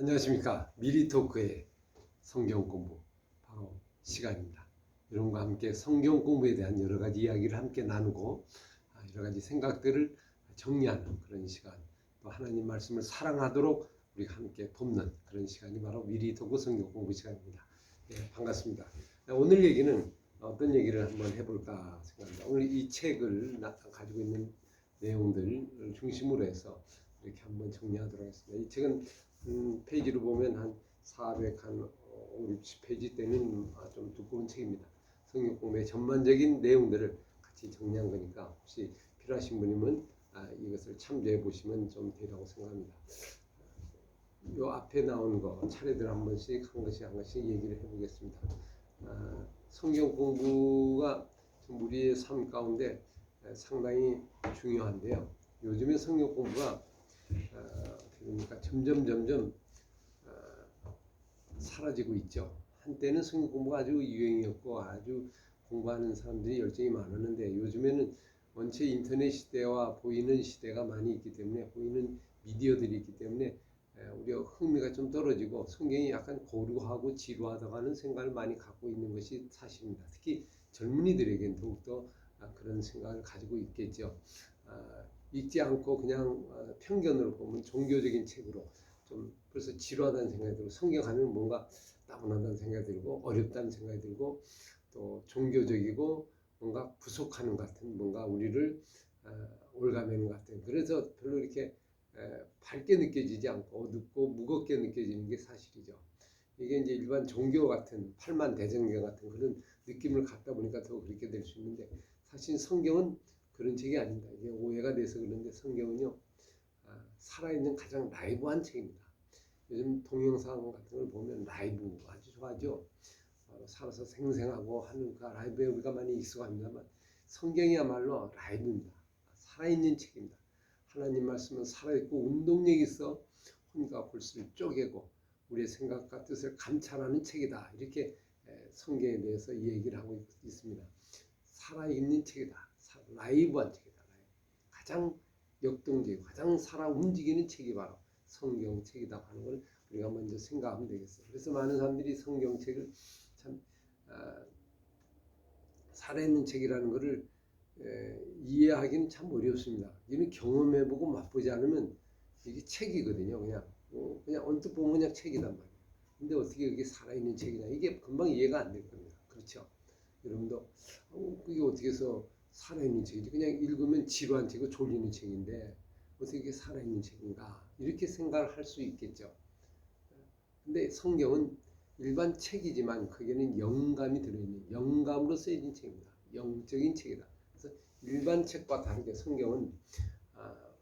안녕하십니까. 미리토크의 성경 공부 바로 시간입니다. 여러분과 함께 성경 공부에 대한 여러 가지 이야기를 함께 나누고 여러 가지 생각들을 정리하는 그런 시간, 또 하나님 말씀을 사랑하도록 우리가 함께 돕는 그런 시간이 바로 미리토크 성경 공부 시간입니다. 반갑습니다. 오늘 얘기는 어떤 얘기를 한번 해볼까 생각합니다. 오늘 이 책을 가지고 있는 내용들을 중심으로 해서 이렇게 한번 정리하도록 하겠습니다. 이 책은 페이지로 보면 한 460페이지 되는 좀 두꺼운 책입니다. 성경 공부의 전반적인 내용들을 같이 정리한 거니까 혹시 필요하신 분이면 이것을 참조해 보시면 좀 되라고 생각합니다. 요 앞에 나온 거 차례대로 한 번씩 한 것씩 얘기를 해보겠습니다. 성경 공부가 우리의 삶 가운데 상당히 중요한데요. 요즘에 성경 공부가 그러니까 점점 사라지고 있죠. 한때는 성경 공부가 아주 유행이었고 아주 공부하는 사람들이 열정이 많았는데 요즘에는 원체 인터넷 시대와 보이는 시대가 많이 있기 때문에 보이는 미디어들이 있기 때문에 우리가 흥미가 좀 떨어지고 성경이 약간 고루하고 지루하다고 생각을 많이 갖고 있는 것이 사실입니다. 특히 젊은이들에게는 더욱더 그런 생각을 가지고 있겠죠. 읽지 않고 그냥 편견으로 보면 종교적인 책으로 좀 벌써 지루하다는 생각이 들고 성경 하면 뭔가 따분하다는 생각이 들고 어렵다는 생각이 들고 또 종교적이고 뭔가 구속하는 것 같은 뭔가 우리를 올가매는 것 같은 그래서 별로 이렇게 밝게 느껴지지 않고 어둡고 무겁게 느껴지는 게 사실이죠. 이게 이제 일반 종교 같은 팔만대장경 같은 그런 느낌을 갖다 보니까 더 그렇게 될 수 있는데 사실 성경은 그런 책이 아닙니다. 이게 오해가 돼서 그런데 성경은요 살아있는 가장 라이브한 책입니다. 요즘 동영상 같은 걸 보면 라이브 아주 좋아하죠. 살아서 생생하고 하는 그 라이브에 우리가 많이 익숙합니다만 성경이야말로 라이브입니다. 살아있는 책입니다. 하나님 말씀은 살아있고 운동력이 있어 혼과 골수를 쪼개고 우리의 생각과 뜻을 감찰하는 책이다. 이렇게 성경에 대해서 얘기를 하고 있습니다. 살아있는 책이다. 라이브한 책이다. 가장 역동적이고 가장 살아 움직이는 책이 바로 성경책이다 하는 걸 우리가 먼저 생각하면 되겠어요. 그래서 많은 사람들이 성경책을 참 살아있는 책이라는 것을 이해하기는 참 어렵습니다. 이는 경험해보고 맛보지 않으면 이게 책이거든요. 그냥 언뜻 보면 그냥 책이단 말이에요. 근데 어떻게 이게 살아있는 책이냐 이게 금방 이해가 안 될 겁니다. 그렇죠? 여러분도 이게 어떻게 해서 살아있는 책이지? 그냥 읽으면 지루한 책이고 졸리는 책인데 어떻게 이게 살아있는 책인가? 이렇게 생각을 할 수 있겠죠. 근데 성경은 일반 책이지만 거기에는 영감이 들어있는 영감으로 쓰여진 책입니다. 영적인 책이다. 그래서 일반 책과 다르게 성경은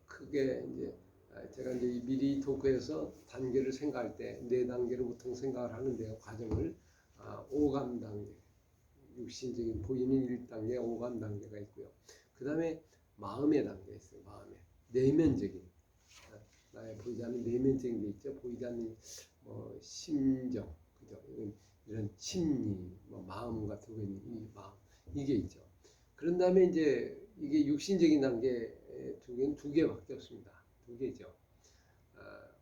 크게 이제 제가 이제 미리 토크에서 단계를 생각할 때 4단계로 보통 생각을 하는데요. 과정을 오감 단계, 육신적인 보이는 1단계, 오감 단계가 있고요. 그 다음에 마음의 단계가 있어요. 마음의 내면적인 나의 보이지 않는 내면적인 게 있죠. 보이지 않는 심정, 그죠? 이런 심리, 마음 같은 거 있는 이 마음 이게 있죠. 그런 다음에 이제 이게 육신적인 단계 두 개밖에 없습니다. 2개죠.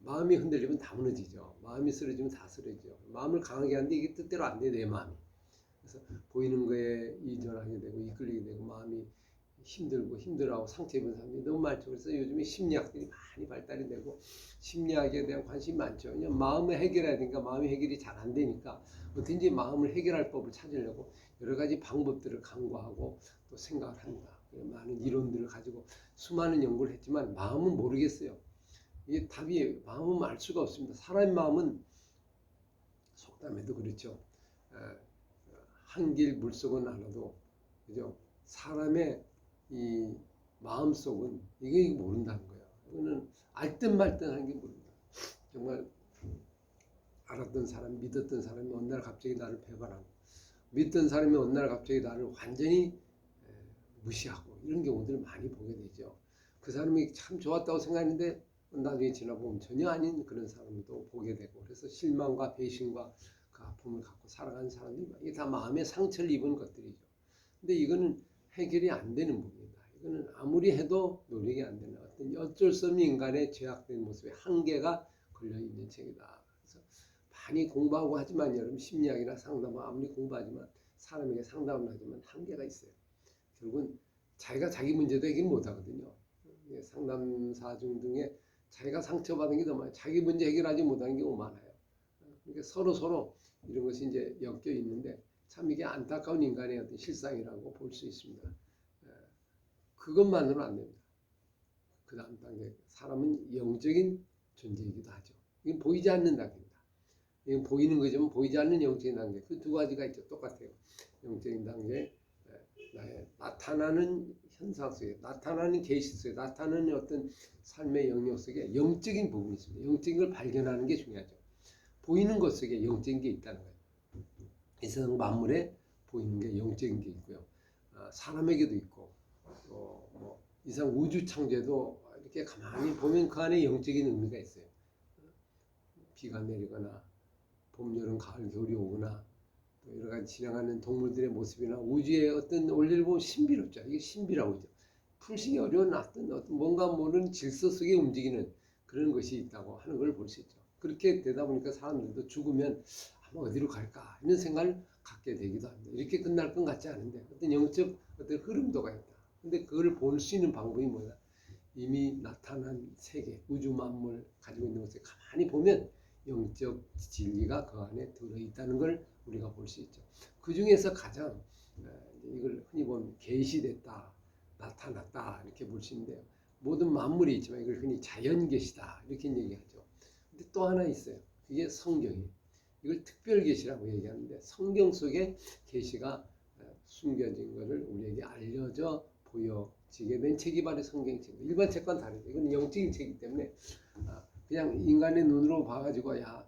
마음이 흔들리면 다 무너지죠. 마음이 쓰러지면 다 쓰러지죠. 마음을 강하게 하는데 이게 뜻대로 안 돼, 내 마음이. 그래서 보이는 거에 이전하게 되고 이끌리게 되고 마음이 힘들고 힘들어하고 상처 입은 사람들이 너무 많죠. 그래서 요즘에 심리학들이 많이 발달이 되고 심리학에 대한 관심이 많죠. 그냥 마음을 해결해야 되니까 마음이 해결이 잘 안 되니까 어떻게든지 마음을 해결할 법을 찾으려고 여러 가지 방법들을 강구하고 또 생각을 합니다. 많은 이론들을 가지고 수많은 연구를 했지만 마음은 모르겠어요. 이게 답이 마음은 알 수가 없습니다. 사람의 마음은 속담에도 그렇죠. 한길 물속은 알아도 그죠? 사람의 이 마음속은 이게 모른다는 거예요. 이거는 알듯 말듯 하는 게 모른다. 정말 알았던 사람, 믿었던 사람이 어느 날 갑자기 나를 배반하고 믿던 사람이 어느 날 갑자기 나를 완전히 무시하고 이런 경우들을 많이 보게 되죠. 그 사람이 참 좋았다고 생각했는데 나중에 지나보면 전혀 아닌 그런 사람도 보게 되고 그래서 실망과 배신과 그 아픔을 갖고 살아가는 사람들이 이게 다 마음의 상처를 입은 것들이죠. 근데 이거는 해결이 안 되는 부분이다. 이거는 아무리 해도 노력이 안 되는 어떤 어쩔 수 없는 인간의 죄악된 모습에 한계가 걸려 있는 책이다. 많이 공부하고 하지만 여러분 심리학이나 상담을 아무리 공부하지만 사람에게 상담을 하지만 한계가 있어요. 결국은 자기가 자기 문제도 해결 못하거든요. 상담사 중에 자기가 상처받은 게 더 많아요. 자기 문제 해결하지 못하는 경우가 많아요. 그러니까 서로 이런 것이 이제 엮여 있는데 참 이게 안타까운 인간의 어떤 실상이라고 볼 수 있습니다. 그것만으로는 안 됩니다. 그 다음 단계 사람은 영적인 존재이기도 하죠. 이건 보이지 않는 단계입니다. 이건 보이는 거지만 보이지 않는 영적인 단계. 그 두 가지가 있죠. 똑같아요. 영적인 단계, 나의 나타나는 현상 속에, 나타나는 계시 속에, 나타나는 어떤 삶의 영역 속에 영적인 부분이 있습니다. 영적인 걸 발견하는 게 중요하죠. 보이는 것 속에 영적인 게 있다는 거예요. 이 세상 만물에 보이는 게 영적인 게 있고요. 사람에게도 있고, 뭐 이상 우주 창조에도 이렇게 가만히 보면 그 안에 영적인 의미가 있어요. 비가 내리거나 봄, 여름, 가을, 겨울이 오거나 또 여러 가지 지나가는 동물들의 모습이나 우주의 어떤 원리를 보면 신비롭죠. 이게 신비라고 하죠. 풀시기 어려운 어떤 뭔가 모르는 질서 속에 움직이는 그런 것이 있다고 하는 걸 볼 수 있죠. 그렇게 되다 보니까 사람들도 죽으면 아마 어디로 갈까 이런 생각을 갖게 되기도 합니다. 이렇게 끝날 것 같지 않은데 어떤 영적 어떤 흐름도가 있다. 근데 그걸 볼 수 있는 방법이 뭐냐? 이미 나타난 세계, 우주 만물 가지고 있는 것을 가만히 보면 영적 진리가 그 안에 들어있다는 걸 우리가 볼 수 있죠. 그 중에서 가장 이걸 흔히 보면 계시됐다, 나타났다 이렇게 볼 수 있는데요. 모든 만물이 있지만 이걸 흔히 자연 계시다 이렇게 얘기하죠. 근데 또 하나 있어요. 그게 성경이에요. 이걸 특별 계시라고 얘기하는데 성경 속에 계시가 숨겨진 것을 우리에게 알려져 보여지게 된 책이 바로 성경책입니다. 일반 책과는 다르죠. 이건 영적인 책이기 때문에 그냥 인간의 눈으로 봐가지고 야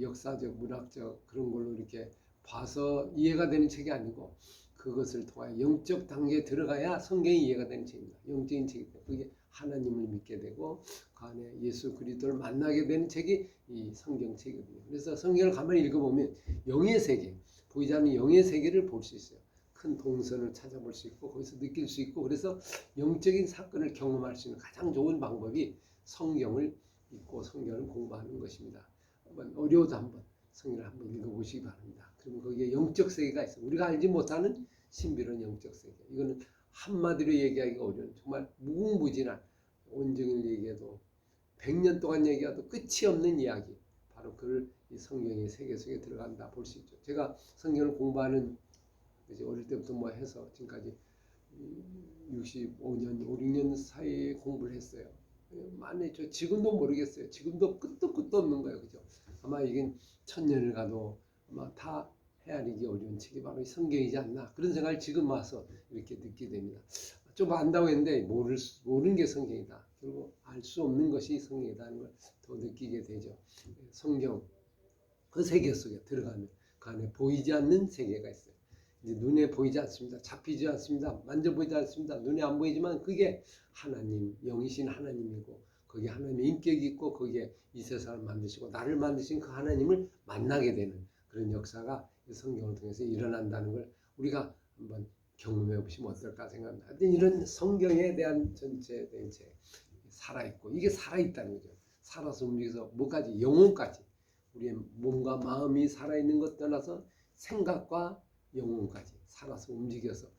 역사적, 문학적 그런 걸로 이렇게 봐서 이해가 되는 책이 아니고 그것을 통하여 영적 단계에 들어가야 성경이 이해가 되는 책입니다. 영적인 책이기 때문에 그게 하나님을 믿게 되고 그 안에 예수 그리스도를 만나게 되는 책이 이 성경책이거든요. 그래서 성경을 가만히 읽어보면 영의 세계, 보이지 않는 영의 세계를 볼 수 있어요. 큰 동선을 찾아볼 수 있고 거기서 느낄 수 있고 그래서 영적인 사건을 경험할 수 있는 가장 좋은 방법이 성경을 읽고 성경을 공부하는 것입니다. 한번 어려워도 한번 성경을 한번 읽어보시기 바랍니다. 그러면 거기에 영적 세계가 있어요. 우리가 알지 못하는 신비로운 영적 세계. 이거는 한마디로 얘기하기가 어려운 정말 무궁무진한 온종일 얘기해도 100년 동안 얘기해도 끝이 없는 이야기. 바로 그걸 이 성경의 세계 속에 들어간다 볼 수 있죠. 제가 성경을 공부하는 어릴 때부터 뭐 해서 지금까지 65년, 5, 6년 사이에 공부를 했어요. 많이 했죠. 지금도 모르겠어요. 지금도 끝도 없는 거예요. 그죠? 아마 이건 1000년을 가도 아마 다 헤아리기 어려운 책이 바로 성경이지 않나. 그런 생각을 지금 와서 이렇게 듣게 됩니다. 좀 안다고 했는데 모르는 게 성경이다. 그리고 알 수 없는 것이 성경이라는 걸 더 느끼게 되죠. 성경 그 세계 속에 들어가면 그 안에 보이지 않는 세계가 있어요. 이제 눈에 보이지 않습니다. 잡히지 않습니다. 만져보이지 않습니다. 눈에 안 보이지만 그게 하나님, 영이신 하나님이고 거기에 하나님의 인격이 있고 거기에 이 세상을 만드시고 나를 만드신 그 하나님을 만나게 되는 그런 역사가 이 성경을 통해서 일어난다는 걸 우리가 한번 경험해 보시면 어떨까 생각합니다. 하여튼 이런 성경에 대한 전체적인 책 살아있고 이게 살아있다는 거죠. 살아서 움직여서 뭐까지 영혼까지 우리의 몸과 마음이 살아있는 것 떠나서 생각과 영혼까지 살아서 움직여서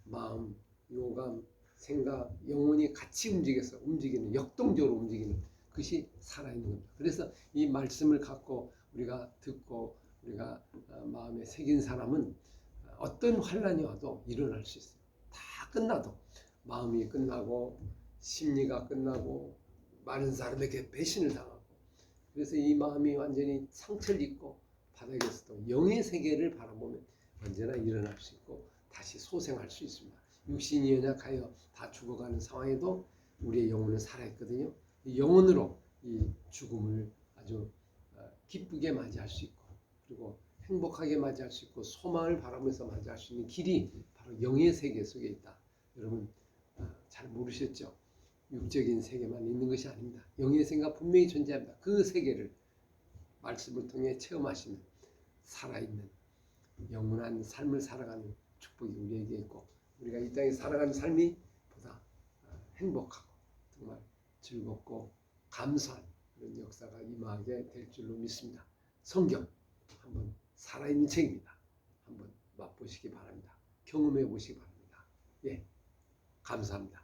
마음, 요감, 생각, 영혼이 같이 움직여서 움직이는 역동적으로 움직이는 것이 살아있는 겁니다. 그래서 이 말씀을 갖고 우리가 듣고 우리가 마음에 새긴 사람은 어떤 환란이 와도 일어날 수 있어요. 다 끝나도 마음이 끝나고 심리가 끝나고 많은 사람에게 배신을 당하고 그래서 이 마음이 완전히 상처를 입고 바닥에서도 영의 세계를 바라보면 언제나 일어날 수 있고 다시 소생할 수 있습니다. 육신이 연약하여 다 죽어가는 상황에도 우리의 영혼은 살아있거든요. 이 영혼으로 이 죽음을 아주 기쁘게 맞이할 수 있고 그리고 행복하게 맞이할 수 있고 소망을 바라면서 맞이할 수 있는 길이 바로 영의 세계 속에 있다. 여러분 잘 모르셨죠? 육적인 세계만 있는 것이 아닙니다. 영의 세계가 분명히 존재합니다. 그 세계를 말씀을 통해 체험하시는 살아있는 영원한 삶을 살아가는 축복이 우리에게 있고 우리가 이 땅에 살아가는 삶이 보다 행복하고 정말 즐겁고 감사한 그런 역사가 임하게 될 줄로 믿습니다. 성경 살아있는 책입니다. 한번 맛보시기 바랍니다. 경험해 보시기 바랍니다. 예, 감사합니다.